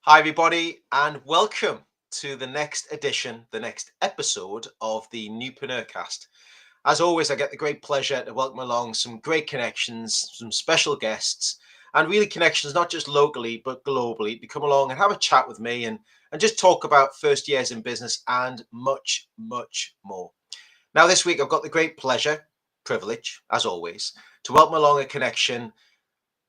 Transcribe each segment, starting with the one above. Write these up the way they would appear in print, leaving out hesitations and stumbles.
Hi, everybody, and welcome to the next edition, the next episode of the Newpreneur cast. As always, I get the great pleasure to welcome along some great connections, some special guests, and really connections not just locally but globally to come along and have a chat with me and just talk about first years in business and much, much more. Now, this week, I've got the great pleasure, privilege, as always, to welcome along a connection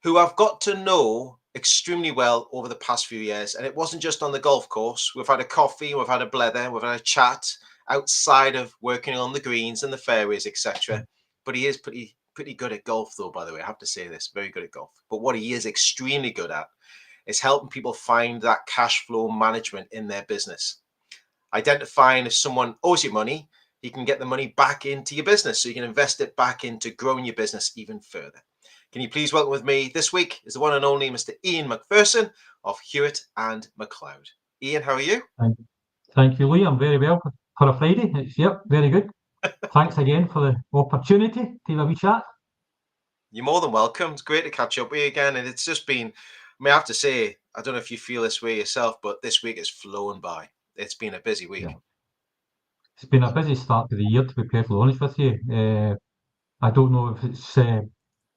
who I've got to know extremely well over the past few years. And it wasn't just on the golf course. We've had a coffee, we've had a blether, we've had a chat outside of working on the greens and the fairways, etc. But he is pretty good at golf, though, by the way. I have to say this, very good at golf. But what he is extremely good at is helping people find that cash flow management in their business. Identifying if someone owes you money, you can get the money back into your business so you can invest it back into growing your business even further. Can you please welcome with me this week is the one and only Mr. Iain McPherson of Hewitt and McLeod. Iain, how are you? Thank you, Lee. I'm very well for a Friday. Yep, very good. Thanks again for the opportunity to have a wee chat. You're more than welcome. It's great to catch up with you again. And it's just been, I have to say, I don't know if you feel this way yourself, but this week has flown by. It's been a busy week. Yeah. It's been a busy start to the year, to be perfectly honest with you. I don't know if it's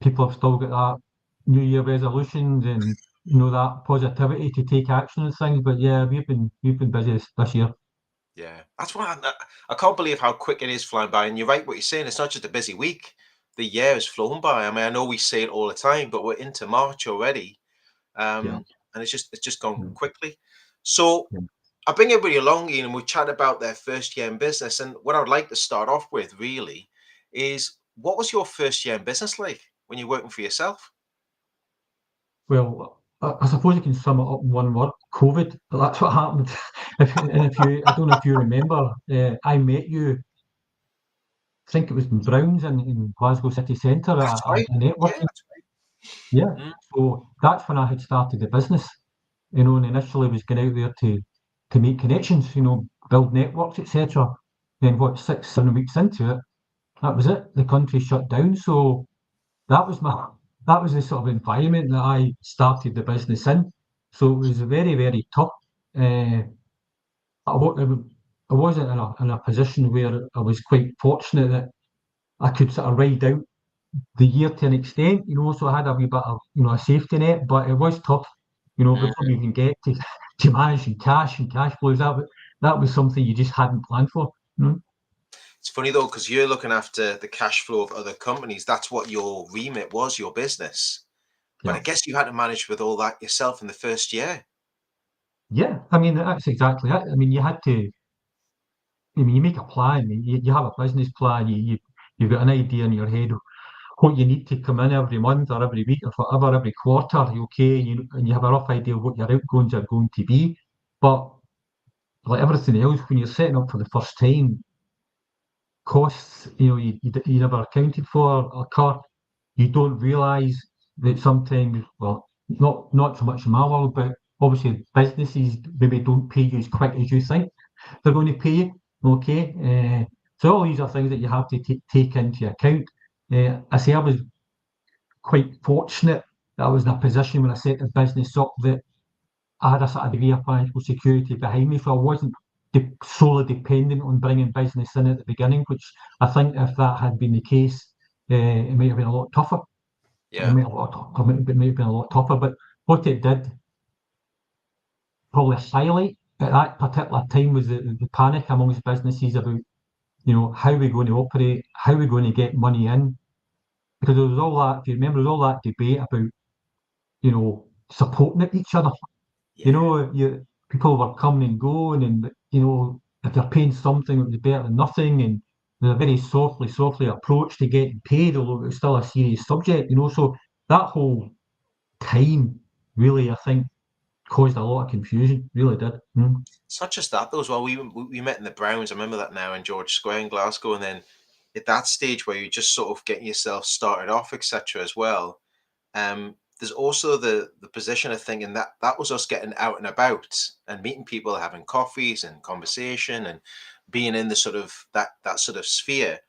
people have still got that New Year resolutions and that positivity to take action and things. But yeah, we've been busy this year. Yeah, that's why I can't believe how quick it is flying by. And you're right, what you're saying. It's not just a busy week. The year has flown by. I mean, I know we say it all the time, but we're into March already, Yeah. and it's just gone Mm, quickly. So yeah. I bring everybody along, Ian, and we chat about their first year in business. And what I would like to start off with, really, is what was your first year in business like when you're working for yourself? Well, I suppose you can sum it up in one word: COVID. That's what happened. I don't know if you remember, I met you. I think it was in Browns in Glasgow city centre at That's right. a Yeah, networking. that's Yeah. right. So that's when I had started the business, and initially was going out there to make connections, build networks, etc. Then what, 6, 7 weeks into it, that was it. The country shut down. So that was my that was the sort of environment that I started the business in. So it was very, very tough. Uh, I wasn't in a position where I was quite fortunate that I could sort of ride out the year to an extent, so I had a wee bit of, a safety net, but it was tough, Mm. before you even get to managing cash and cash flows. That was something you just hadn't planned for. It's funny though, because you're looking after the cash flow of other companies. That's what your remit was, your business. But I Yeah. guess you had to manage with all that yourself in the first year. Yeah, I mean, that's exactly it. I mean, you make a plan, you have a business plan, you've got an idea in your head of what you need to come in every month or every week or whatever, every quarter, okay, and you have a rough idea of what your outgoings are going to be. But like everything else, when you're setting up for the first time, costs, you never accounted for occur. You don't realise that sometimes, well, not so much in my world, but obviously businesses maybe don't pay you as quick as you think they're going to pay you. Okay, so all these are things that you have to take into account. I say I was quite fortunate that I was in a position when I set the business up that I had a sort of degree of financial security behind me, so I wasn't solely dependent on bringing business in at the beginning, which I think if that had been the case, it might have been a lot tougher. Yeah. It might have been a lot tougher, but what it did probably highlight at that particular time was the panic amongst businesses about, how we're going to operate, how we're going to get money in, because there was all that, if you remember, there was all that debate about, supporting each other. Yeah. People were coming and going, and if they're paying something, it was better than nothing, and there's a very softly approach to getting paid, although it was still a serious subject. So that whole time really, I think, caused a lot of confusion. Really did. It's not just that though as well. We met in the Browns. I remember that now in George Square in Glasgow, and then at that stage where you're just sort of getting yourself started off, etc. as well. There's also the position of thinking that that was us getting out and about and meeting people, having coffees and conversation and being in the sort of that sort of sphere.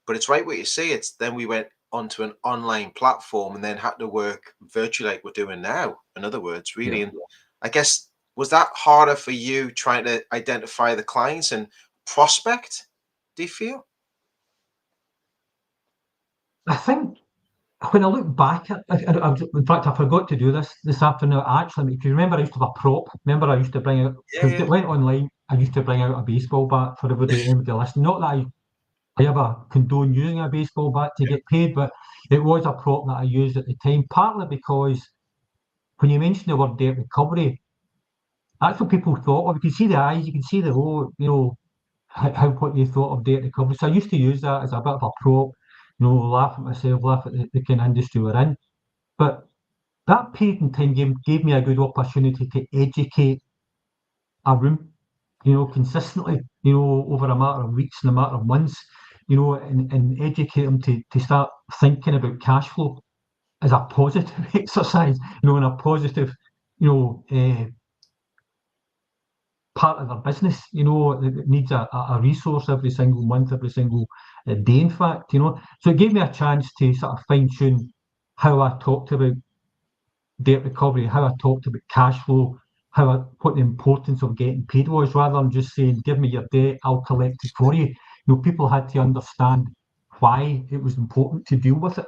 But it's right what you say. It's then we went onto an online platform and then had to work virtually like we're doing now. In other words, Yeah, really, and I guess Was that harder for you trying to identify the clients and prospect, do you feel? I think when I look back at, in fact, I forgot to do this afternoon. Actually, if you remember, I used to have a prop. Remember, I used to bring out, Yeah, because yeah. it went online. I used to bring out a baseball bat for everybody listening. Not that I ever condone using a baseball bat to get paid, but it was a prop that I used at the time. Partly because when you mention the word debt recovery, that's what people thought of. You can see the eyes, you can see the how what they thought of debt recovery. So I used to use that as a bit of a prop, laugh at myself, laugh at the kind of industry we're in. But that period in time gave me a good opportunity to educate a room, consistently, over a matter of weeks and a matter of months, and educate them to start thinking about cash flow as a positive exercise, and a positive, part of their business, that needs a resource every single month, every single day, in fact, So it gave me a chance to sort of fine tune how I talked about debt recovery, how I talked about cash flow, what the importance of getting paid was, rather than just saying, give me your debt, I'll collect it for you. People had to understand why it was important to deal with it,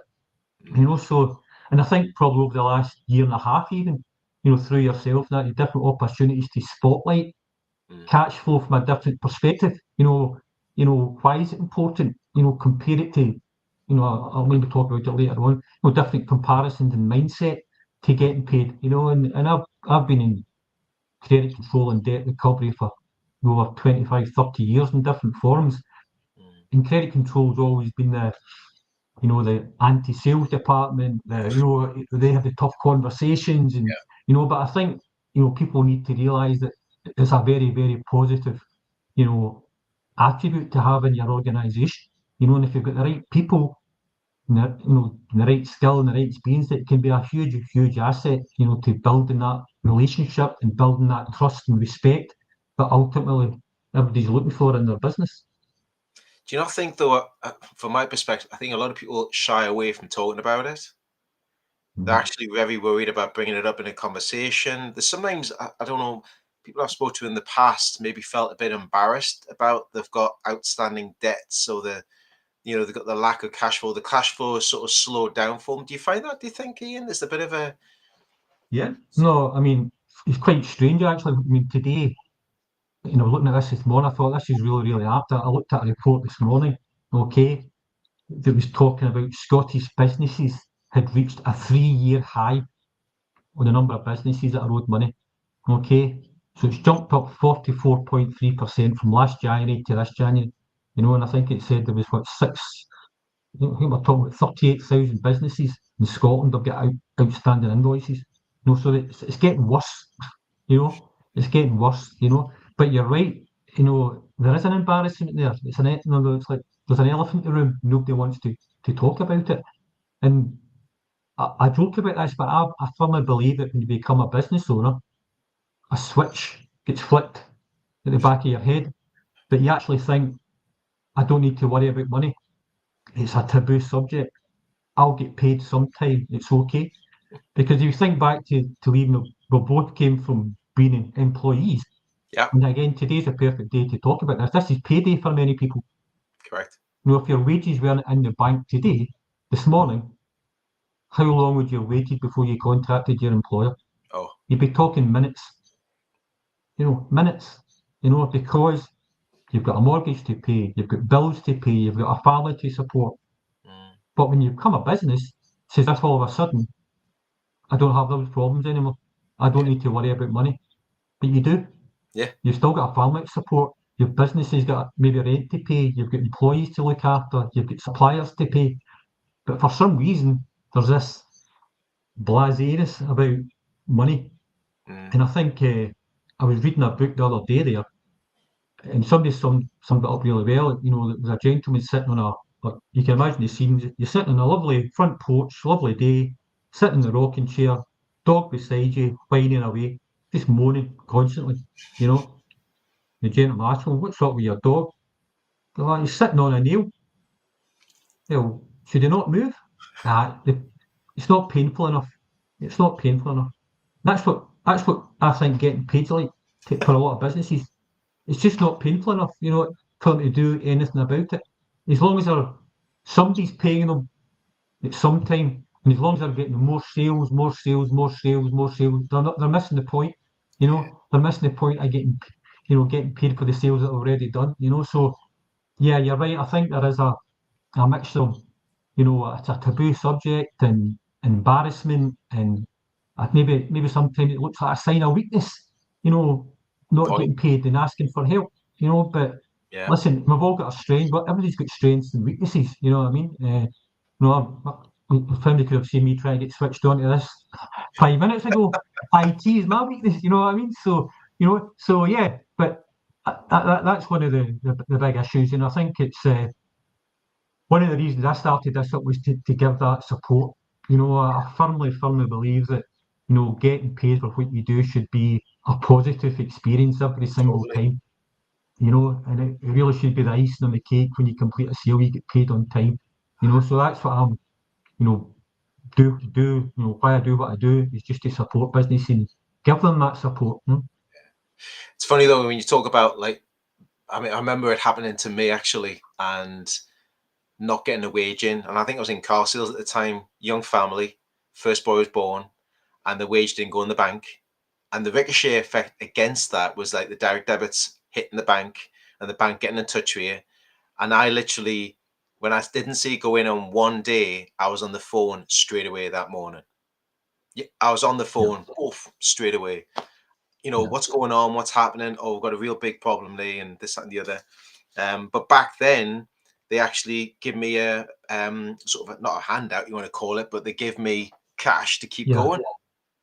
so, and I think probably over the last year and a half even, through yourself, that you different opportunities to spotlight cash flow from a different perspective. Why is it important? Compare it to, I'll maybe talk about it later on. Different comparisons and mindset to getting paid. And I've been in credit control and debt recovery for over 25, 30 years in different forms. And credit control's always been the anti-sales department. They have the tough conversations, and but I think people need to realise that it's a very, very positive attribute to have in your organisation. And if you've got the right people, and the right skill and the right experience, it can be a huge, huge asset. To building that relationship and building that trust and respect that ultimately everybody's looking for in their business. Do you not think, though, from my perspective, I think a lot of people shy away from talking about it? They're actually very worried about bringing it up in a conversation. There's sometimes, I don't know, people I've spoken to in the past maybe felt a bit embarrassed about they've got outstanding debts, or they've got the lack of cash flow. The cash flow is sort of slowed down for them. Do you find that? Do you think, Iain, there's a bit of a Yeah, no, I mean, it's quite strange actually. I mean, today, looking at this morning, I thought this is really, really apt. I looked at a report this morning, okay, that was talking about Scottish businesses had reached a 3-year high on the number of businesses that are owed money. Okay, so it's jumped up 44.3% from last January to this January. And I think it said there was I think we're talking about 38,000 businesses in Scotland have got outstanding invoices. So it's getting worse. It's getting worse. But you're right. There is an embarrassment there. It's it's like there's an elephant in the room. Nobody wants to talk about it. And I joke about this, but I firmly believe that when you become a business owner, a switch gets flicked at the back of your head that you actually think, I don't need to worry about money. It's a taboo subject. I'll get paid sometime. It's okay. Because if you think back to even we both came from being employees, yeah, and again, today's a perfect day to talk about this. This is payday for many people. correct? If your wages weren't in the bank today, this morning, how long would you have waited before you contacted your employer? Oh, You'd be talking minutes. Minutes. Because you've got a mortgage to pay, you've got bills to pay, you've got a family to support. mm, But when you become a business, it's as if all of a sudden, I don't have those problems anymore. I don't yeah, need to worry about money. But you do. yeah. You've still got a family to support. Your business has got maybe rent to pay. You've got employees to look after. You've got suppliers to pay. But for some reason, there's this blaseness about money. Mm, And I think I was reading a book the other day there, and somebody summed it up really well. There was a gentleman sitting on you can imagine the scenes. You're sitting on a lovely front porch, lovely day, sitting in the rocking chair, dog beside you, whining away, just moaning constantly. You know, the gentleman asked him, "What's up with your dog?" They're like, "He's sitting on a nail." Should he not move? It's not painful enough. It's not painful enough. That's what that's what I think getting paid like for a lot of businesses. It's just not painful enough, for them to do anything about it. As long as somebody's paying them at some time, and as long as they're getting more sales, more sales, more sales, more sales, they're missing the point. Yeah. They're missing the point of getting paid for the sales that they've already done. So yeah, you're right. I think there is a mixture of, it's a taboo subject and embarrassment, and maybe sometimes it looks like a sign of weakness, you know, not Point. getting paid and asking for help, but Yeah. listen, we've all got a strength, but everybody's got strengths and weaknesses, you know what I mean? Family could have seen me trying to get switched on to this 5 minutes ago. IT is my weakness, you know what I mean? So yeah, but that's one of the big issues, and I think it's one of the reasons I started this up was to give that support. I firmly believe that, getting paid for what you do should be a positive experience every single Totally. time, and it really should be the icing on the cake when you complete a sale, you get paid on time, so that's what I'm, you know, why I do what I do is just to support business and give them that support. It's funny though when you talk about I remember it happening to me actually, and not getting a wage in, and I think I was in car sales at the time, young family, first boy was born, and the wage didn't go in the bank, and the ricochet effect against that was like the direct debits hitting the bank and the bank getting in touch with you, and I literally, when I didn't see it go in on one day, I was on the phone straight away that morning. Yeah, I was on the Yeah, phone, oof, straight away. yeah, What's going on? What's happening? Oh, we've got a real big problem, Lee, and this, that, and the other. But back then, they actually give me a sort of not a handout, you want to call it, but they give me cash to keep yeah, going,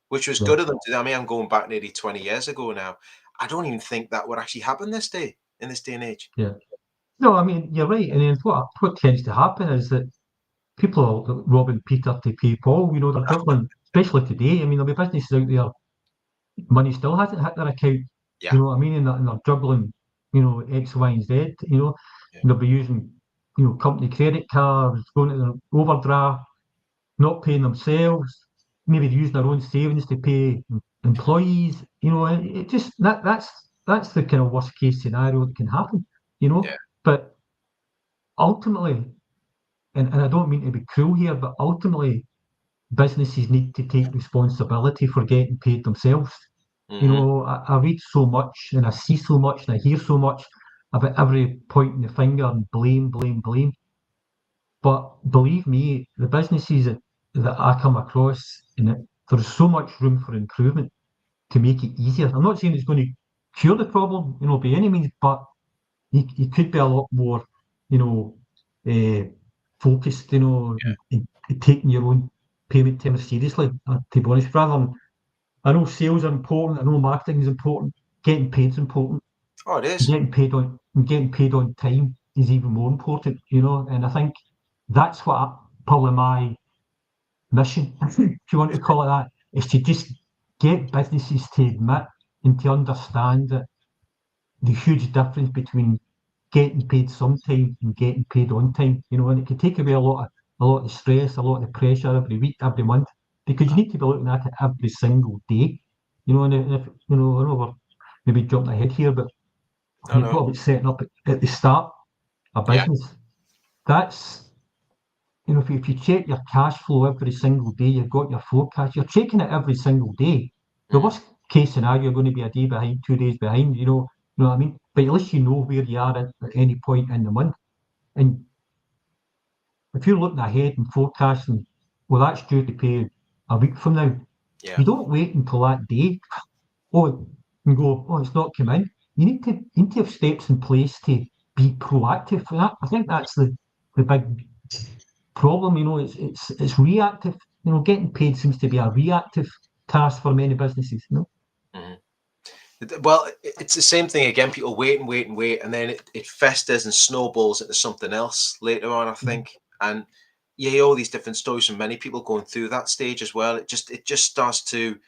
which was yeah, good of them to do. I mean, I'm going back nearly 20 years ago now. I don't even think that would actually happen in this day and age. yeah. No, I mean, you're right. And then what tends to happen is that people are robbing Peter to pay Paul. They're juggling, especially today. I mean, there'll be businesses out there, money still hasn't hit their account. Yeah, You know what I mean? And they're juggling, X, Y, and Z. yeah, And they'll be using, company credit cards, going to their overdraft, not paying themselves, maybe using their own savings to pay employees. It just that's the kind of worst case scenario that can happen. yeah, But ultimately, and I don't mean to be cruel here, but ultimately businesses need to take responsibility for getting paid themselves. hmm, I read so much and I see so much and I hear so much about every pointing the finger and blame, blame, blame. But believe me, the businesses that I come across, there's so much room for improvement to make it easier. I'm not saying it's going to cure the problem, by any means, but you could be a lot more, you know, uh, focused, in taking your own payment terms seriously. To be honest, rather than, I know sales are important, I know marketing is important, getting paid is important. oh, it is. Getting paid on time is even more important, And I think that's probably my mission, if you want to call it that, is to just get businesses to admit and to understand that the huge difference between getting paid sometime and getting paid on time, and it can take away a lot of stress, a lot of pressure every week, every month, because you need to be looking at it every single day, and if I know we're maybe jumping ahead here, but No, when you no, talk about setting up at the start a yeah, business, that's if you check your cash flow every single day, you've got your forecast, you're checking it every single day. The mm, worst case scenario, you're going to be a day behind, 2 days behind, you know what I mean? But at least you know where you are at any point in the month. And if you're looking ahead and forecasting, well, that's due to pay a week from now, yeah, you don't wait until that day, and go, it's not come in. You need to have steps in place to be proactive for that. I think that's the big problem. It's reactive. Getting paid seems to be a reactive task for many businesses. hmm. Well, it's the same thing again. People wait and wait and wait, and then it festers and snowballs into something else later on, I Mhm. think. And you hear all these different stories from many people going through that stage as well. It just starts to,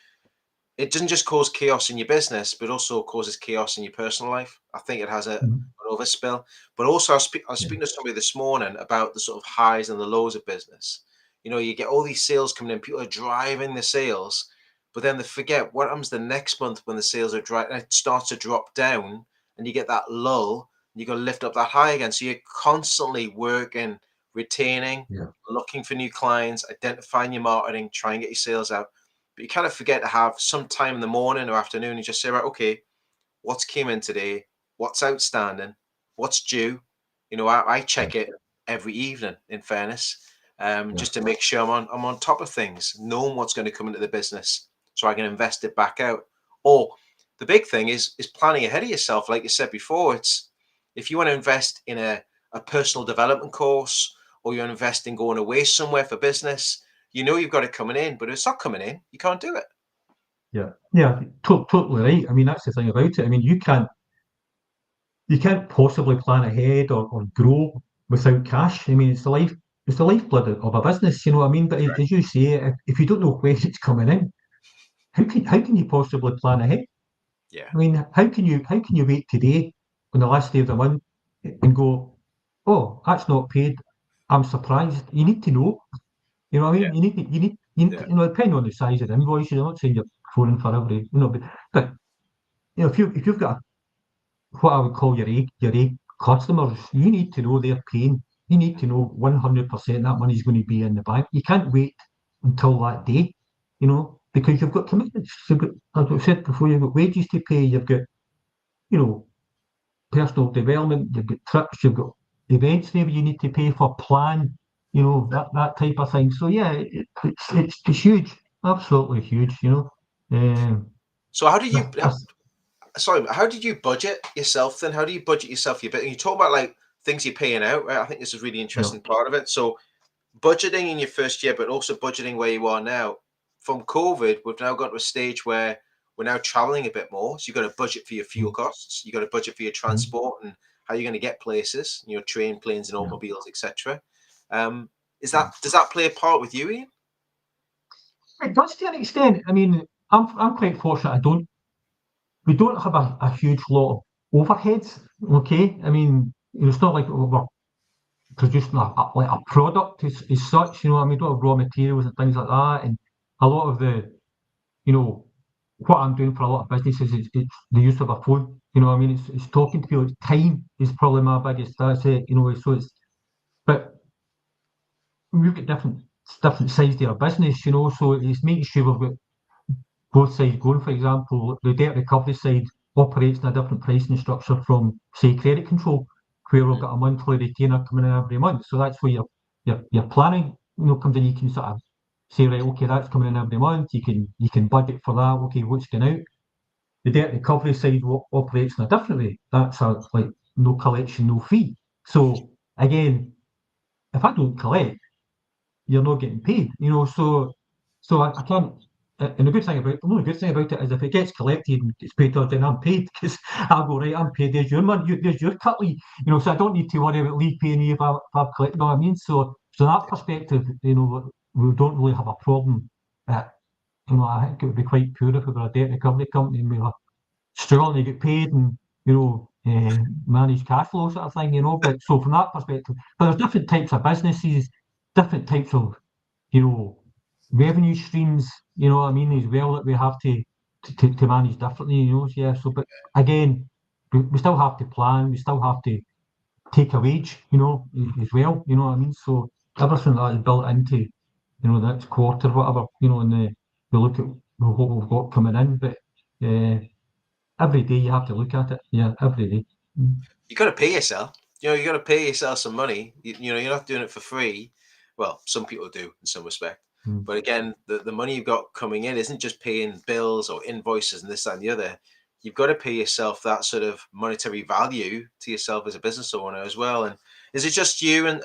it doesn't just cause chaos in your business, but also causes chaos in your personal life. I think it has Mhm. an overspill. But also, I was Yeah. speaking to somebody this morning about the sort of highs and the lows of business. You get all these sales coming in, people are driving the sales, but then they forget what happens the next month when the sales are dry and it starts to drop down and you get that lull and you got to lift up that high again. So you're constantly working, retaining, looking for new clients, identifying your marketing, trying to get your sales out. But you kind of forget to have some time in the morning or afternoon and just say, right, okay, what's came in today? What's outstanding? What's due? I check it every evening, in fairness, just to make sure I'm on top of things, knowing what's going to come into the business so I can invest it back out. Or the big thing is planning ahead of yourself. Like you said before, it's if you want to invest in a personal development course or you invest in going away somewhere for business, you've got it coming in, but if it's not coming in, you can't do it. Yeah, totally right. I mean, that's the thing about it. I mean, you can't possibly plan ahead or grow without cash. I mean, it's the lifeblood of a business, you know what I mean? But as you say, if you don't know when it's coming in, how can you possibly plan ahead? Yeah. I mean, how can you wait today on the last day of the month and go, oh, that's not paid. I'm surprised. You need to know. You know what I mean? Depending on the size of the invoice, I'm not saying you're phoning for every, but if you've got what I would call your A customers, you need to know they're paying. You need to know 100% that money's going to be in the bank. You can't wait until that day, because you've got commitments. You've got, as I said before, you've got wages to pay. You've got, you know, personal development. You've got trips. You've got events maybe you need to pay for, plan. That type of thing. So yeah, it's huge, absolutely huge. So how do you? That's- Sorry, how did you budget yourself then? How do you budget yourself? You talk about like things you're paying out, right? I think this is a really interesting part of it. So budgeting in your first year, but also budgeting where you are now. From COVID, we've now got to a stage where we're now traveling a bit more. So you've got to budget for your fuel costs. You've got to budget for your transport and how you're going to get places, train, planes and automobiles, etc. Does that play a part with you, Iain? It does to an extent. I mean, I'm quite fortunate. We don't have a huge lot of overheads. Okay, I mean, it's not like we're producing like a product as such. I mean, we don't have raw materials and things like that. And a lot of you know, what I'm doing for a lot of businesses is it's the use of a phone. I mean, it's talking to people. Time is probably my biggest. That's it. So but we've got different sides to our business. So it's making sure we've got both sides going. For example, the debt recovery side operates in a different pricing structure from, say, credit control, where we've got a monthly retainer coming in every month. So that's where your planning, comes in. You can sort of say, right, okay, that's coming in every month. You can budget for that. Okay, what's going out? The debt recovery side operates in a different way. That's like no collection, no fee. So again, if I don't collect, you're not getting paid. So I can't. And the only good thing about it is if it gets collected and gets paid to us, then I'm paid because I'll go, right, I'm paid. There's your money. There's your cutlery. So I don't need to worry about Lee paying me if I've collected. You know what I mean? So that perspective, we don't really have a problem. I think it would be quite poor if we were a debt recovery company and we were struggling to get paid and manage cash flow sort of thing. But so from that perspective, but there's different types of businesses, different types of revenue streams, what I mean, as well, that we have to manage differently, yeah. So, but again, we still have to plan, we still have to take a wage, as well, what I mean. So everything that is built into, the next quarter, whatever, and we look at what we've got coming in, but every day you have to look at it, yeah, every day. You got to pay yourself. You got to pay yourself some money. You're not doing it for free. Well, some people do in some respect. But again, the money you've got coming in isn't just paying bills or invoices and this, that, and the other. You've got to pay yourself that sort of monetary value to yourself as a business owner as well. And is it just you and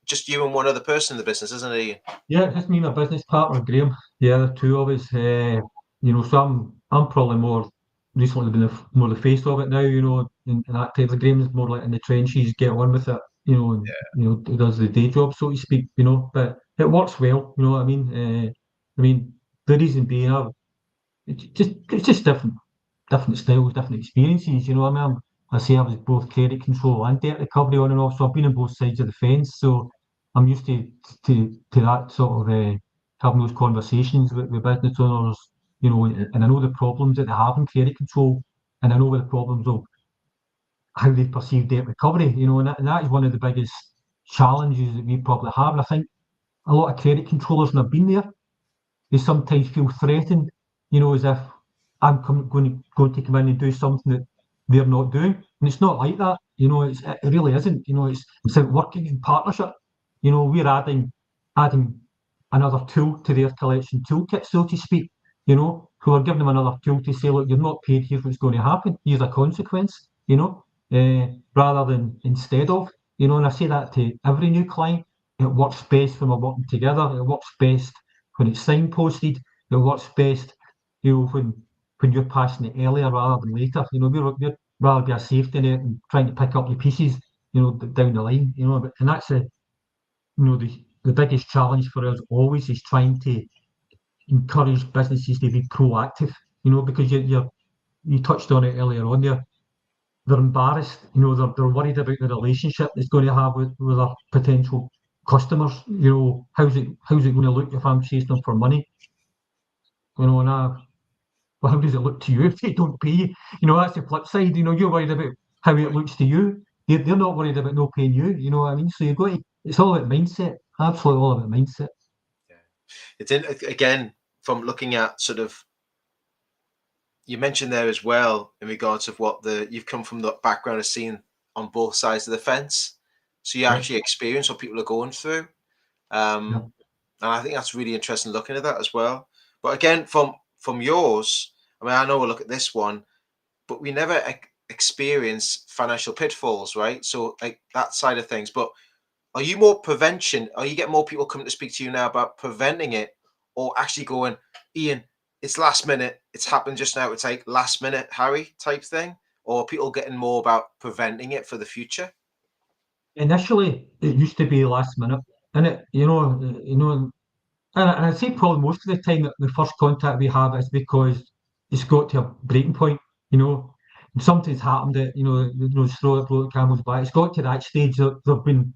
just you and one other person in the business, isn't it? Yeah, it's me and my business partner, Graham. Yeah, the two of us. So I'm probably more recently been more the face of it now. In that type of Graham's more like in the trenches, get on with it. And does the day job, so to speak. But it works well. You know what I mean? The reason being, it's just different styles, different experiences. I mean, I say I was both credit control and debt recovery on and off, so I've been on both sides of the fence. So I'm used to that sort of having those conversations with business owners you know, and I know the problems that they have in credit control, and I know the problems of how they perceive debt recovery, you know, and that is one of the biggest challenges that we probably have. And I think a lot of credit controllers, and I've been there, they sometimes feel threatened, you know, as if I'm going to come in and do something that they're not doing. And it's not like that, you know, it really isn't. You know, it's about working in partnership. You know, we're adding another tool to their collection toolkit, so to speak, you know, so we're giving them another tool to say, look, you're not paid, here's what's going to happen, here's a consequence, you know, rather than instead of, you know, and I say that to every new client. It works best when we're working together. It works best when it's signposted. It works best, you know, when you're passing it earlier rather than later. You know, we'd rather be a safety net and trying to pick up the pieces, you know, down the line. You know, and that's you know, the biggest challenge for us always is trying to encourage businesses to be proactive. You know, because you touched on it earlier on there. They're embarrassed. You know, they're worried about the relationship it's going to have with their potential customers. You know, how's it going to look if I'm chasing them for money? You know, well, how does it look to you if they don't pay you? You know, that's the flip side. You know, you're worried about how it looks to you. They're not worried about not paying you. You know what I mean? So you've got to, it's all about mindset. Absolutely all about mindset. Yeah. It's again, from looking at sort of, you mentioned there as well in regards of what you've come from the background of seeing on both sides of the fence. So you actually experience what people are going through. And I think that's really interesting looking at that as well. But again, from yours, I mean, I know we'll look at this one, but we never experience financial pitfalls, right? So like that side of things. But are you more prevention? Are you getting more people coming to speak to you now about preventing it, or actually going, Iain, it's last minute, it's happened just now, it's like last minute Harry type thing? Or are people getting more about preventing it for the future? Initially, it used to be last minute, and and I'd say probably most of the time that the first contact we have is because it's got to a breaking point. You know, and something's happened that straw that broke the camel's back. It's got to that stage that they've been,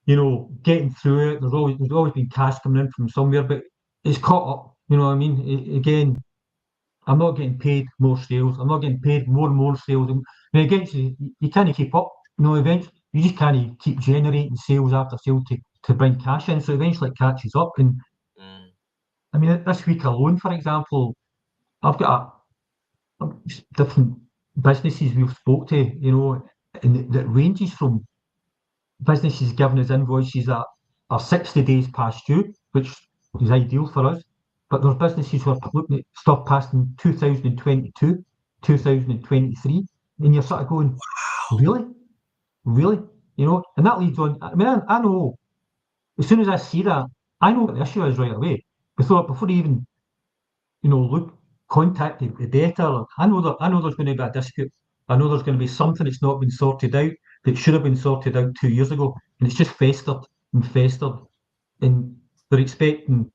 you know, getting through it. There's always been cash coming in from somewhere, but it's caught up. You know what I mean? Again, I'm not getting paid more sales. I'm not getting paid more and more sales. And again, you can't keep up. You know, eventually you just can't keep generating sales after sales to bring cash in. So eventually it catches up. And I mean, this week alone, for example, I've got different businesses we've spoke to. You know, and that ranges from businesses giving us invoices that are 60 days past due, which is ideal for us. But there's businesses who are looking at stuff past in 2022, 2023, and you're sort of going, really? Really? You know, and that leads on. I mean, I know as soon as I see that, I know what the issue is right away. Before I even, you know, contact the debtor, I know there's going to be a dispute. I know there's going to be something that's not been sorted out that should have been sorted out 2 years ago, and it's just festered and festered. And they're expecting,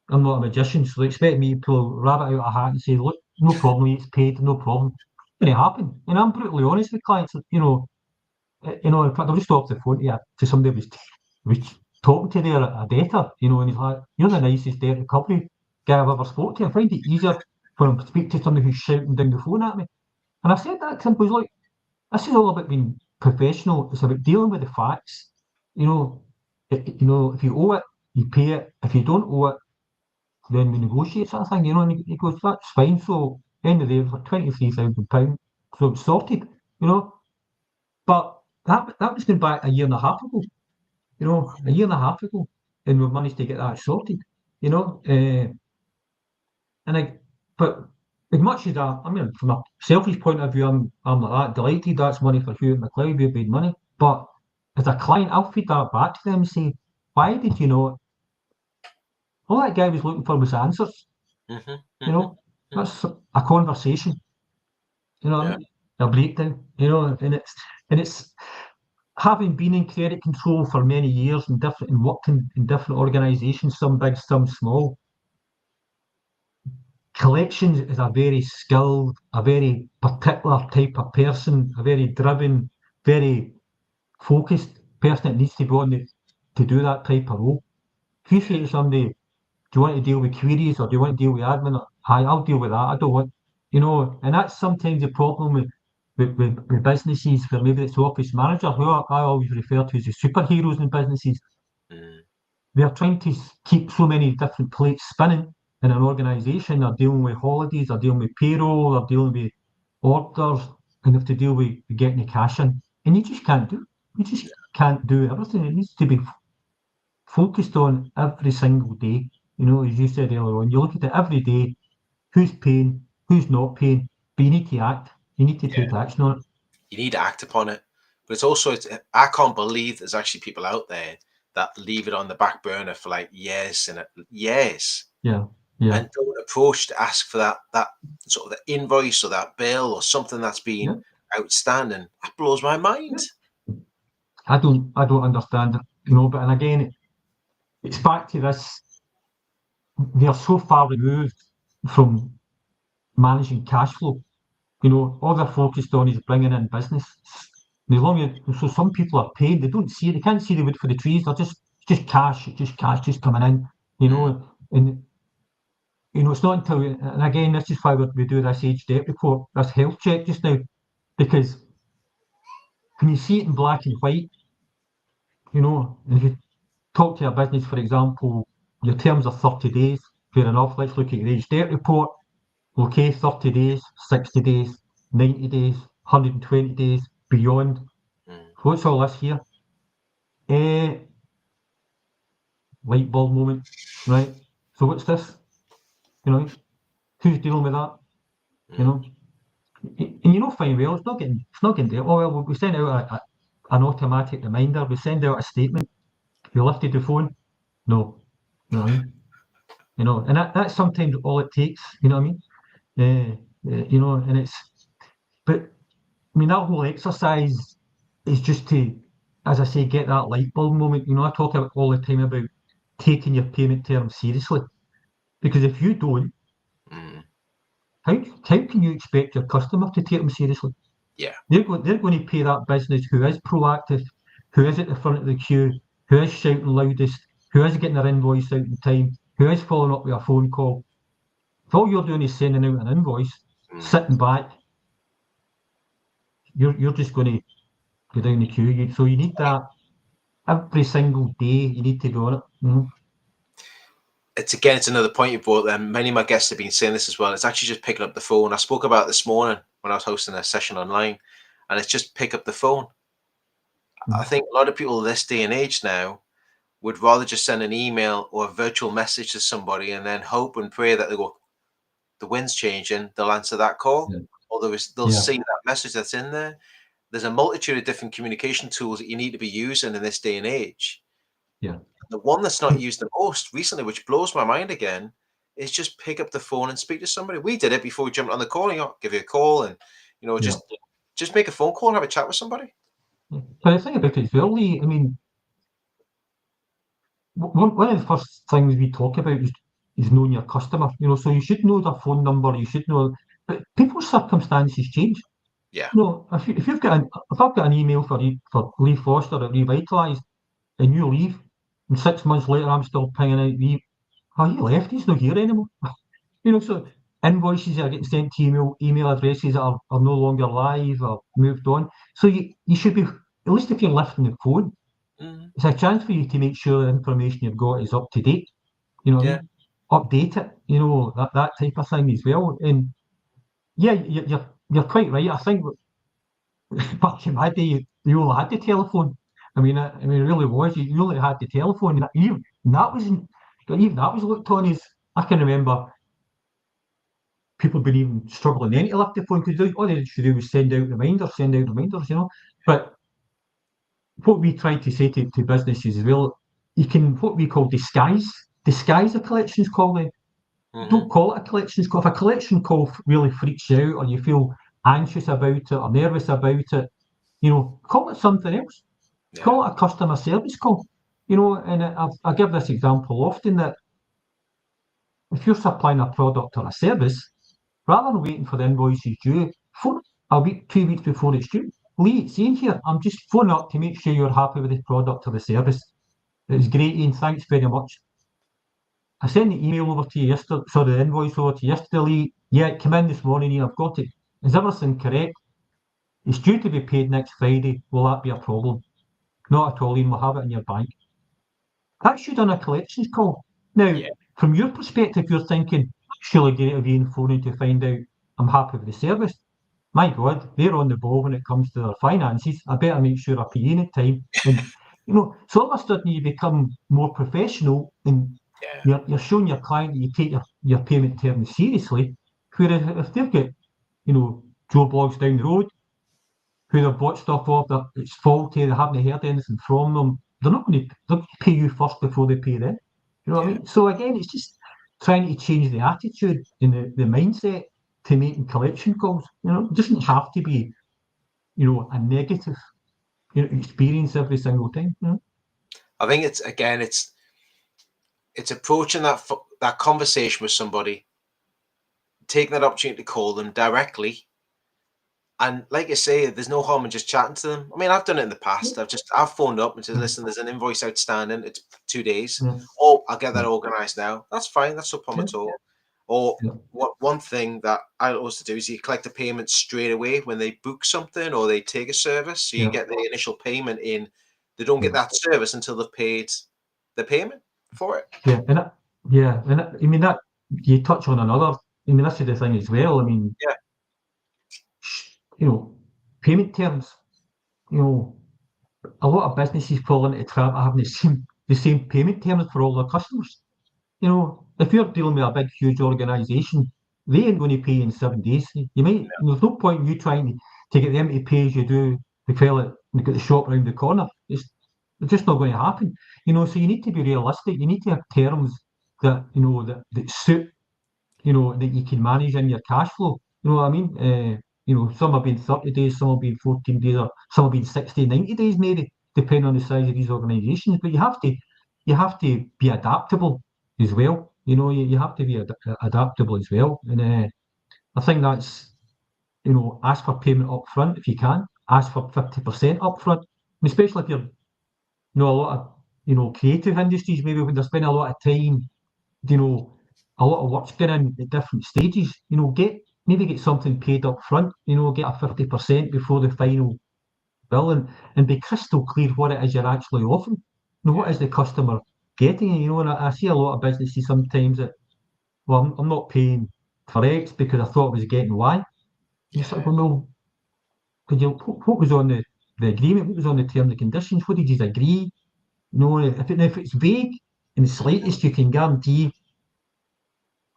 I'm not a magician, so they expect me to pull a rabbit out of a hat and say, look, no problem, it's paid, no problem. It's going to happen. And I'm brutally honest with clients, in fact, I'll just off the phone to somebody was talking to there, a debtor, you know, and he's like, you're the nicest debt recovery guy I've ever spoke to. I find it easier for him to speak to somebody who's shouting down the phone at me. And I said that simply, like, this is all about being professional. It's about dealing with the facts. You know, if you owe it, you pay it. If you don't owe it, then we negotiate, sort of thing. You know, and he goes, that's fine. So end of the day, for £23,000, so it's sorted. You know, but that was going back a year and a half ago. You know, a year and a half ago, and we've managed to get that sorted. You know, but as much as that, I mean, from a selfish point of view, I'm like that, delighted that's money for Hewitt and McLeod, we've made money. But as a client, I'll feed that back to them and say, why did you know it? All that guy was looking for was answers. You know, that's a conversation. You know, a breakdown. You know, and it's having been in credit control for many years and worked in different organisations, some big, some small. Collections is a very skilled, a very particular type of person, a very driven, very focused person that needs to be on to do that type of role. If you say to somebody, do you want to deal with queries or do you want to deal with admin? I'll deal with that. I don't want, and that's sometimes the problem with businesses where maybe it's the office manager, who I always refer to as the superheroes in businesses. They're trying to keep so many different plates spinning in an organisation. They're dealing with holidays, they're dealing with payroll, they're dealing with orders, and they have to deal with getting the cash in. And you just can't do. You just can't do everything. It needs to be focused on every single day. As you said earlier on, you look at it every day. Who's paying? Who's not paying? But you need to act. You need to take action on it. You need to act upon it. But it's also, I can't believe there's actually people out there that leave it on the back burner for like years and years. Yeah. And don't approach to ask for that sort of the invoice or that bill or something that's been outstanding. That blows my mind. I don't understand it, but and again, it's back to this. They're so far removed from managing cash flow. All they're focused on is bringing in business. And as long as, so some people are paid, they don't see it, they can't see the wood for the trees. They're just cash coming in. And it's not until, and again, this is why we do this age debt report, this health check just now, because when you see it in black and white, and if you talk to a business, for example, your terms are 30 days, fair enough, let's look at your age debt report. Okay, 30 days, 60 days, 90 days, 120 days, beyond. What's all this here? Light bulb moment, right? So what's this? Who's dealing with that? And fine well, it's not getting dealt. Oh well, we send out an automatic reminder. We send out a statement. You lifted the phone? No. You know what I mean? And that's sometimes all it takes. You know what I mean? And it's. But I mean, that whole exercise is just to, as I say, get that light bulb moment. I talk about all the time about taking your payment terms seriously, because if you don't, how can you expect your customer to take them seriously? Yeah, they're going to pay that business who is proactive, who is at the front of the queue, who is shouting loudest, who is getting their invoice out in time, who is following up with a phone call. If all you're doing is sending out an invoice, sitting back, you're just going to go down the queue. So you need that every single day. You need to go on it. It's another point you brought. And many of my guests have been saying this as well. It's actually just picking up the phone. I spoke about it this morning when I was hosting a session online, and it's just pick up the phone. I think a lot of people this day and age now would rather just send an email or a virtual message to somebody and then hope and pray that the wind's changing, they'll answer that call, or they'll see that message that's in there. There's a multitude of different communication tools that you need to be using in this day and age. Yeah. The one that's not used the most recently, which blows my mind again, is just pick up the phone and speak to somebody. We did it before we jumped on the call. Give you a call and just make a phone call and have a chat with somebody. But the thing about it is, really, I mean, one of the first things we talk about is knowing your customer. So you should know their phone number. You should know, but people's circumstances change. Yeah. If I've got an email for Lee Foster at Revitalised, and you leave, and 6 months later I'm still pinging out he left, he's not here anymore. So invoices are getting sent to email addresses that are no longer live or moved on. So you should be, at least if you're lifting the phone, it's a chance for you to make sure the information you've got is up to date. Update it, that type of thing as well. And yeah, you're quite right. I think back in my day, you only had the telephone. I mean, it really was. You only had the telephone, and even that was looked on as. I can remember people being even struggling then to lift the phone because all they should do was send out reminders. But what we try to say to businesses as well, you can what we call disguise a collections call. Then don't call it a collections call. If a collection call really freaks you out, or you feel anxious about it or nervous about it, call it something else. Yeah. Call it a customer service call. And I give this example often that if you're supplying a product or a service, rather than waiting for the invoices due, phone a week, 2 weeks before it's due. Lee, it's Iain here. I'm just phoning up to make sure you're happy with the product or the service. It was great, Iain. Thanks very much. I sent the email over to you yesterday, sorry, the invoice over to you yesterday, Lee. Yeah, it came in this morning, Ian, I've got it. Is everything correct? It's due to be paid next Friday. Will that be a problem? Not at all, Ian, we'll have it in your bank. That's you done a collections call. Now, Yeah. from your perspective, you're thinking, surely great of Ian phoning to find out I'm happy with the service. My God, they're on the ball when it comes to their finances. I better make sure I pay in at time. And so all of a sudden you become more professional and Yeah. you're showing your client that you take your payment terms seriously. Whereas if they've got, Joe Blogs down the road who they've bought stuff off that it's faulty, they haven't heard anything from them, they're going to pay you first before they pay them. You know what I mean? So again, it's just trying to change the attitude and the mindset to making collection calls. It doesn't have to be, a negative, experience every single time. I think it's approaching that conversation with somebody, taking that opportunity to call them directly. And like you say, there's no harm in just chatting to them. I mean, I've done it in the past. I've phoned up and said, listen, there's an invoice outstanding. It's 2 days. Yeah. Oh, I'll get that organised now. That's fine. That's no problem at all. Or Yeah. one thing that I also do is you collect the payment straight away when they book something or they take a service. So you get the initial payment in. They don't get that service until they've paid the payment for it. Yeah, I mean that you touch on another. I mean, that's the thing as well. I mean, payment terms. A lot of businesses fall into the trap of having the same payment terms for all their customers. If you're dealing with a big, huge organisation, they ain't going to pay you in 7 days. There's no point in you trying to get them to pay as you do the fella who's got the shop round the corner. It's just not going to happen. So you need to be realistic. You need to have terms that that suit, that you can manage in your cash flow. You know what I mean? Some have been 30 days, some have been 14 days, or some have been 60, 90 days maybe, depending on the size of these organisations. But you have to be adaptable as well. You have to be adaptable as well. And I think that's, ask for payment up front if you can. Ask for 50% up front, and especially if you're, a lot of, creative industries, maybe when they're spending a lot of time, a lot of work's going in at different stages. Maybe get something paid up front. Get a 50% before the final bill, and be crystal clear what it is you're actually offering. What is the customer getting? And I see a lot of businesses sometimes that, well, I'm not paying for X because I thought I was getting Y. You sort of go, well, what was on the agreement? What was on the terms and conditions? What did you agree? If it's vague in the slightest, you can guarantee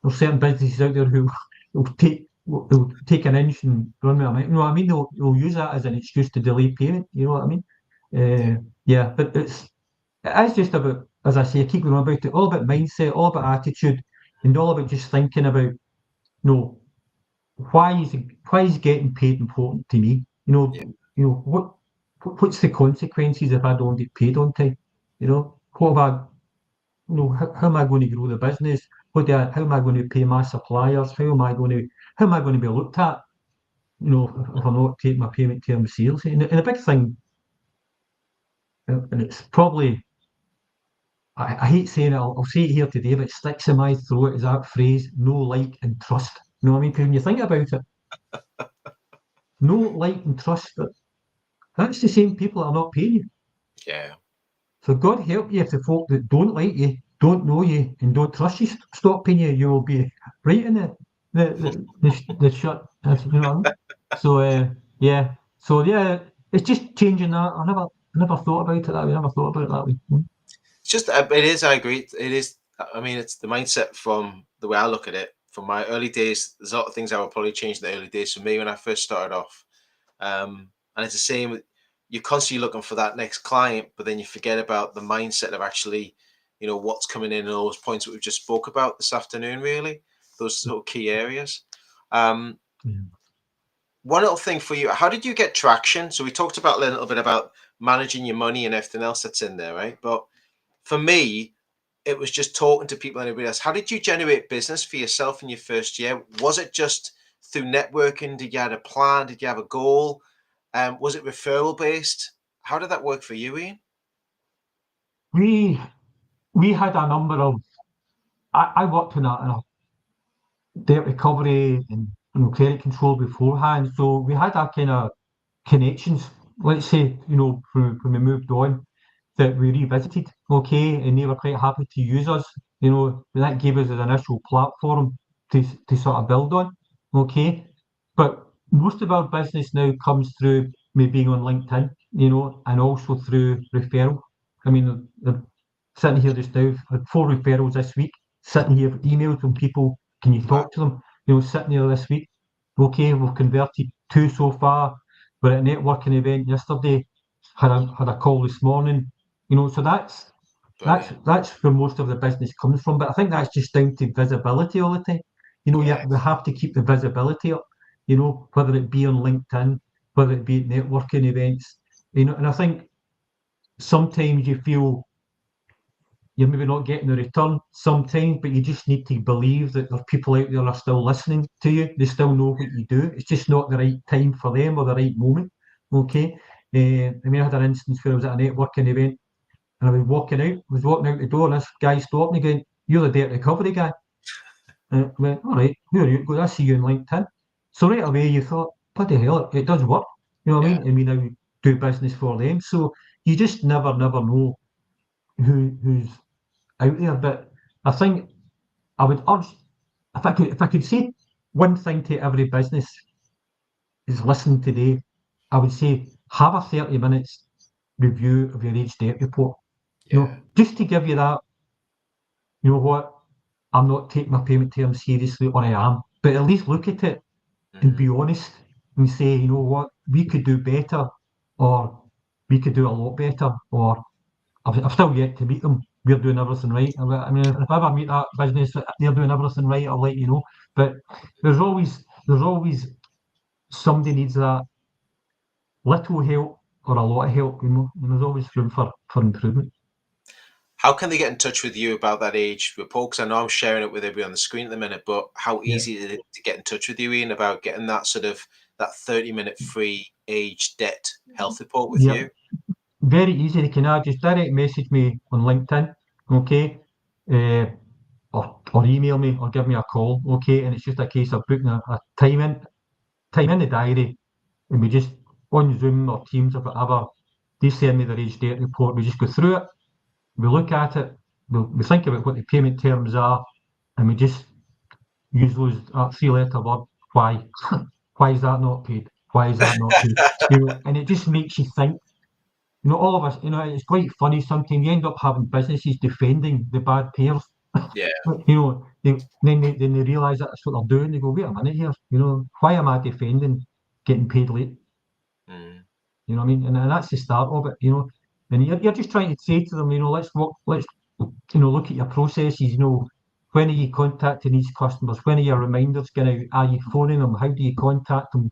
there's certain businesses out there who will take an inch and run with a mile. You know what I mean? They'll use that as an excuse to delay payment. You know what I mean? But it is just about, as I say, I keep going on about it, all about mindset, all about attitude, and all about just thinking about, why is getting paid important to me? What's the consequences if I don't get paid on time? What have I how am I going to grow the business? How am I going to pay my suppliers? How am I going to be looked at? If I'm not taking my payment terms seriously. And a big thing, and it's probably, I hate saying it, I'll say it here today, but it sticks in my throat, is that phrase, know, like, and trust. You know what I mean? Because when you think about it, know, like, and trust, but that's the same people that are not paying you. Yeah. So God help you if the folk that don't like you, don't know you, and don't trust you stop paying you. You will be right in the shut. You know what I mean? So it's just changing that. I never thought about it that way. I never thought about it that way. It's just, it is, I agree. It is, I mean, it's the mindset from the way I look at it. From my early days, there's a lot of things I would probably change in the early days for me when I first started off. And it's the same, you're constantly looking for that next client, but then you forget about the mindset of actually, what's coming in and all those points that we've just spoke about this afternoon, really, those sort of key areas. One little thing for you, how did you get traction? So we talked about a little bit about managing your money and everything else that's in there, right? But for me, it was just talking to people and everybody else. How did you generate business for yourself in your first year? Was it just through networking? Did you have a plan? Did you have a goal? Was it referral based? How did that work for you, Iain? We had a number of I worked in a debt recovery and credit control beforehand, so we had that kind of connections. Let's say when we moved on, that we revisited, okay, and they were quite happy to use us. That gave us an initial platform to sort of build on, okay. But most of our business now comes through me being on LinkedIn, and also through referral. I mean, sitting here just now, had 4 referrals this week. Sitting here, emails from people. Can you talk to them? Sitting here this week. Okay, we've converted 2 so far. We're at a networking event yesterday. Had a call this morning. So that's Brilliant. that's where most of the business comes from. But I think that's just down to visibility all the time. Yeah. We have to keep the visibility up. Whether it be on LinkedIn, whether it be at networking events. And I think sometimes you feel you're maybe not getting the return sometimes, but you just need to believe that there are people out there are still listening to you. They still know what you do. It's just not the right time for them or the right moment. Okay. I mean, I had an instance where I was at a networking event and I was walking out the door, and this guy stopped me going, "You're the debt recovery guy." And I went, "All right, who are you?" He goes, "I see you on LinkedIn." So right away you thought, bloody hell, it does work. You know what I Yeah. mean? And we now do business for them. So you just never know who's out there. But I think I would urge, if I could say one thing to every business is listening today, I would say have a 30 minutes review of your age debt report. Yeah. Just to give you that, you know what, I'm not taking my payment terms seriously, or I am, but at least look at it and be honest and say, you know what, we could do better, or we could do a lot better, or I've still yet to meet them. We're doing everything right. I mean, if I ever meet that business, they're doing everything right, I'll let you know. But there's always somebody needs that little help or a lot of help, and there's always room for improvement. How can they get in touch with you about that age report? Because I know I'm sharing it with everybody on the screen at the minute, but how Yeah. easy is it to get in touch with you, Iain, about getting that sort of that 30-minute free age debt health report with Yeah. you? Very easy. They can just direct message me on LinkedIn, okay? Uh, or email me or give me a call, okay? And it's just a case of putting a time in the diary, and we just on Zoom or Teams or whatever, they send me their age debt report. We just go through it, we look at it, we think about what the payment terms are, and we just use those 3-letter word, why. Why is that not paid? Why is that not paid? And it just makes you think. All of us, it's quite funny sometimes. You end up having businesses defending the bad payers. Yeah. Then they realise that's what they're doing. They go, wait a minute here. Why am I defending getting paid late? Mm. You know what I mean? And that's the start of it. And you're just trying to say to them, let's look at your processes. When are you contacting these customers? When are your reminders going out? Are you phoning them? How do you contact them?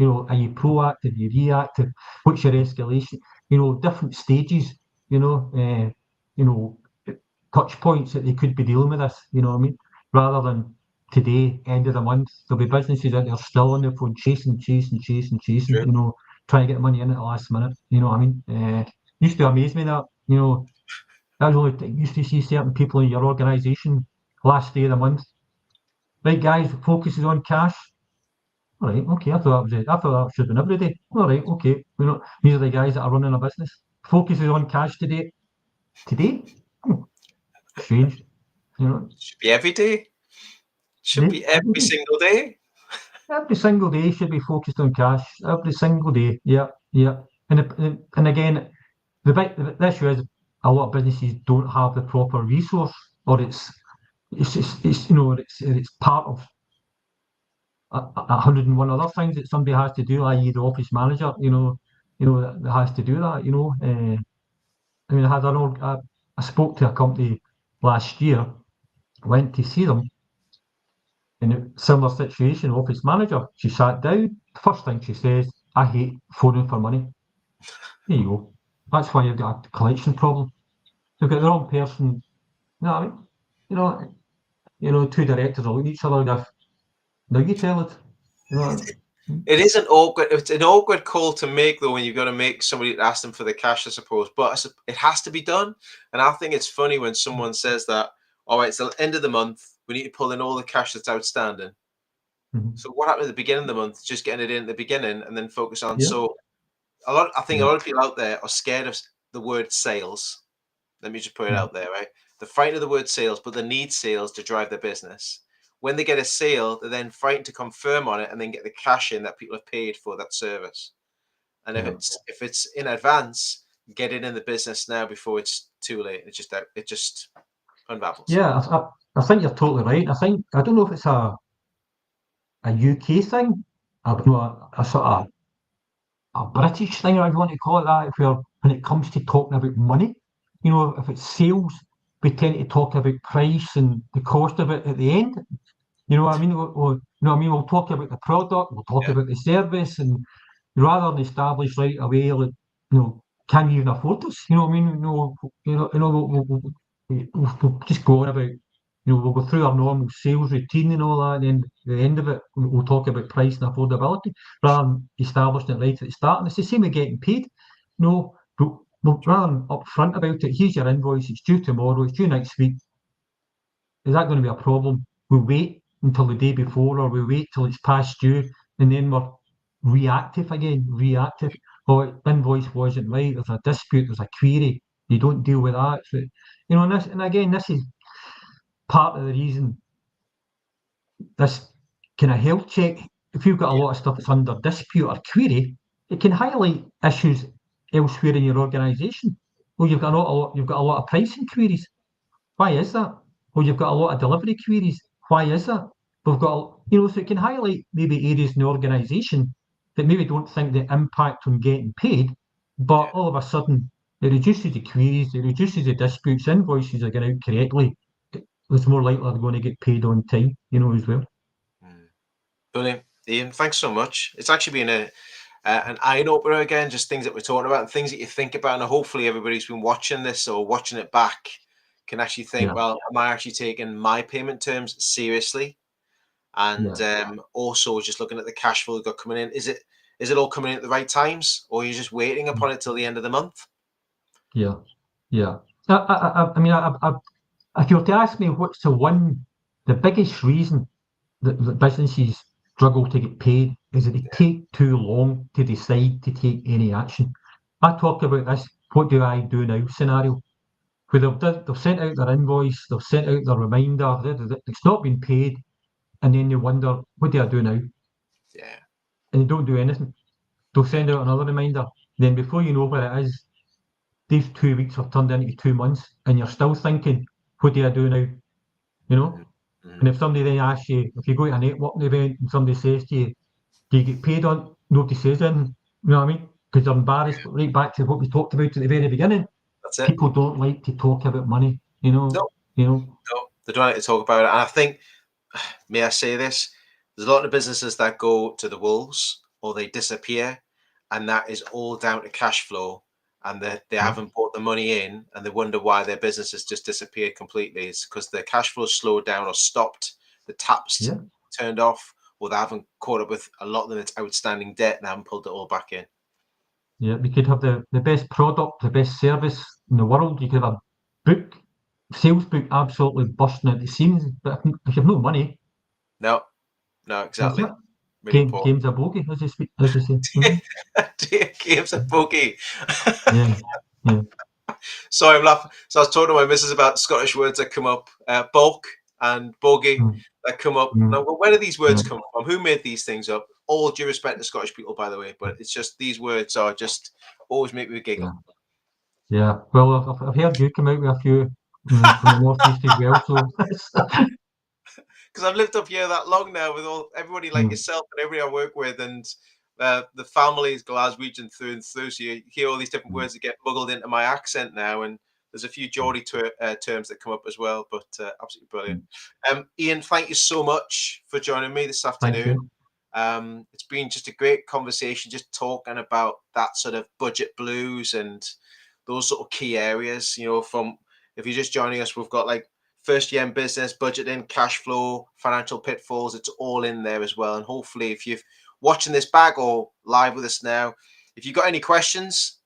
Are you proactive? Are you reactive? What's your escalation? Different stages. You know, uh, you know, touch points that they could be dealing with this. You know what I mean? Rather than today, end of the month, there'll be businesses out there still on their phone, chasing. True. Trying to get money in at the last minute. You know what I mean? Used to amaze me that. I was only used to see certain people in your organisation last day of the month. Right, guys, focuses on cash. All right, okay. I thought that should have been every day. All right, okay. These are the guys that are running a business. Focuses on cash today. Today? Hmm, strange. Should be every day. Should Yeah, be every every day. single day. Every single day should be focused on cash. Every single day. Yeah, yeah. And again, the issue is a lot of businesses don't have the proper resource, or it's part of 101 other things that somebody has to do, i.e. the office manager, that has to do that. I mean, I spoke to a company last year, went to see them in a similar situation, office manager. She sat down. First thing she says, "I hate phoning for money." There you go. That's why you've got a collection problem. You've got the wrong person. You know what I mean? You know, two directors are looking at each other and go, "Now you tell it." You know, It is an awkward. It's an awkward call to make, though, when you've got to make somebody ask them for the cash, I suppose. But it has to be done. And I think it's funny when someone says that. all right, so end of the month, we need to pull in all the cash that's outstanding. Mhm. So what happened at the beginning of the month? Just getting it in at the beginning and then focus on. Yeah. So I think a Yeah. lot of people out there are scared of the word sales. Let me just put it Mhm. out there, right? They're frightened of the word sales, but they need sales to drive their business. When they get a sale, they're then frightened to confirm on it and then get the cash in that people have paid for that service. And Yeah. if it's in advance, get it in the business now before it's too late. It just unravels. Yeah. I think you're totally right. I don't know if it's a UK thing, a sort of a British thing, or if you want to call it that, where when it comes to talking about money, if it's sales, we tend to talk about price and the cost of it at the end. You know what I mean? We'll talk about the product, we'll talk Yeah, about the service, and rather than establish right away, like, can you even afford this? You know what I mean? We'll just go on about, we'll go through our normal sales routine and all that, and then at the end of it, we'll talk about price and affordability, rather than establishing it right at the start. And it's the same with getting paid. But rather than upfront about it, here's your invoice, it's due tomorrow, it's due next week. Is that going to be a problem? We'll wait until the day before, or we'll wait till it's past due, and then we're reactive again. Reactive. Oh, invoice wasn't right. There's a dispute. There's a query. You don't deal with that. So, and again, this is part of the reason this kind of health check. If you've got a yeah, lot of stuff that's under dispute or query, it can highlight issues elsewhere in your organisation. Well, you've got a lot of pricing queries. Why is that? Well, you've got a lot of delivery queries. Why is that? We've got, so it can highlight maybe areas in the organisation that maybe don't think the impact on getting paid, but yeah. all of a sudden it reduces the queries, it reduces the disputes, invoices are going out correctly. It's more likely they're going to get paid on time, as well. Mm. Brilliant, Ian. Thanks so much. It's actually been an eye opener again. Just things that we're talking about and things that you think about, and hopefully everybody's been watching this or watching it back can actually think, Yeah, well, am I actually taking my payment terms seriously? And yeah, also just looking at the cash flow we've got coming in. Is it all coming in at the right times, or are you just waiting upon it till the end of the month? yeah, yeah. I mean, if you were to ask me what's the biggest reason that businesses struggle to get paid is that they take too long to decide to take any action. I talk about this "what do I do now" scenario, where they've sent out their invoice, they've sent out their reminder, it's not been paid, and then they wonder, what do I do now? Yeah, And they don't do anything. They'll yeah. send out another reminder. Then before you know what it is, these 2 weeks have turned into 2 months, and you're still thinking, what do I do now? You know? Mm-hmm. And if somebody then asks you, if you go to a networking event and somebody says to you, do you get paid on? Nobody says anything. You know what I mean? Because they're embarrassed. But right back to what we talked about at the very beginning. That's it. People don't like to talk about money. You know. No, You know. no, they don't like to talk about it. And I think, may I say this? There's a lot of businesses that go to the wolves or they disappear, and that is all down to cash flow. And they Yeah. haven't brought the money in, and they wonder why their business has just disappeared completely. It's because their cash flow slowed down or stopped, the taps Yeah. turned off, or they haven't caught up with a lot of them. It's outstanding debt and haven't pulled it all back in. Yeah. We could have the best product, the best service in the world. You could have a book, sales book, absolutely bursting at the seams. But if you've no money, No, no, that's it. exactly. Really important. Game's a bogey, as they say. Dear Games and Boogie. Yeah. Yeah. Sorry, I'm laughing. So I was talking to my missus about Scottish words that come up, bulk and bogey Mm, that come up. mm, Now, where do these words yeah. come from? Who made these things up? All due respect to Scottish people, by the way, but it's just these words are just always make me Yeah. giggle. Yeah. Well, I've heard you come out with a few from the northeast as well. So. Because I've lived up here that long now with everybody like Mm, yourself and everybody I work with, and the family is Glaswegian through and through. So you hear all these different mm, words that get muggled into my accent now, and there's a few Geordie terms that come up as well. But absolutely brilliant. mm. Ian, thank you so much for joining me this Thank afternoon. you. It's been just a great conversation, just talking about that sort of budget blues and those sort of key areas. From if you're just joining us, we've got like first year in business, budgeting, cash flow, financial pitfalls. It's all in there as well. And hopefully, if you're watching this back or live with us now, if you've got any questions,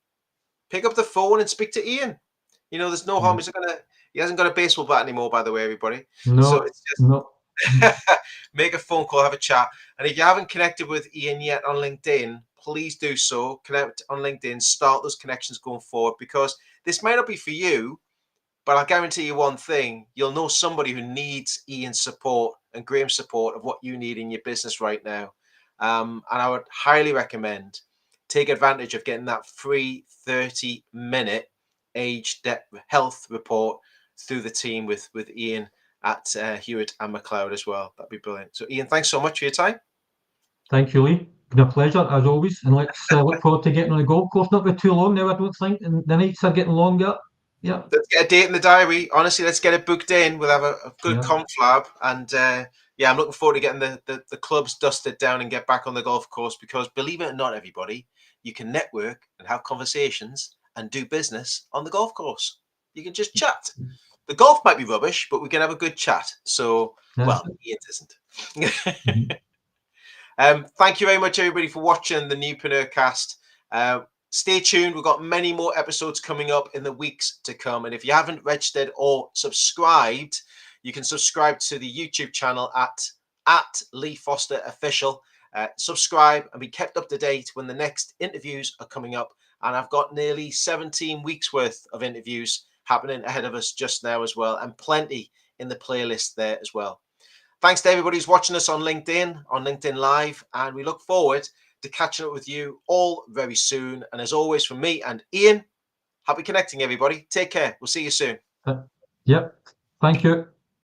pick up the phone and speak to Ian. There's no harm. Yeah. He's not going to He hasn't got a baseball bat anymore, by the way, everybody. So No, it's just no. make a phone call, have a chat. And if you haven't connected with Iain yet on LinkedIn, please do so. Connect on LinkedIn, start those connections going forward, because this may not be for you, but I'll guarantee you one thing: you'll know somebody who needs Iain's support and Graham's support of what you need in your business right now. And I would highly recommend take advantage of getting that free 30-minute age health report through the team with Iain at Hewitt and McLeod as well. That'd be brilliant. So Iain, thanks so much for your time. Thank you, Lee. Been a pleasure as always, and let's look forward to getting on the golf course. Not be too long now, I don't think, and the nights are getting longer. Yeah, Let's get a date in the diary. Honestly, let's get it booked in. We'll have a good yeah. conflab, and yeah, I'm looking forward to getting the clubs dusted down and get back on the golf course, because believe it or not, everybody, you can network and have conversations and do business on the golf course. You can just chat. The golf might be rubbish, but we can have a good chat. So, well, it isn't. Thank you very much, everybody, for watching the Newpreneur cast. Stay tuned. We've got many more episodes coming up in the weeks to come. And if you haven't registered or subscribed, you can subscribe to the YouTube channel at Lee Foster Official. Subscribe and be kept up to date when the next interviews are coming up. And I've got nearly 17 weeks worth of interviews happening ahead of us just now as well, and plenty in the playlist there as well. Thanks to everybody who's watching us on LinkedIn Live, and we look forward to catching up with you all very soon. And as always, from me and Iain, happy connecting, everybody. Take care. We'll see you soon. Yep. Thank you.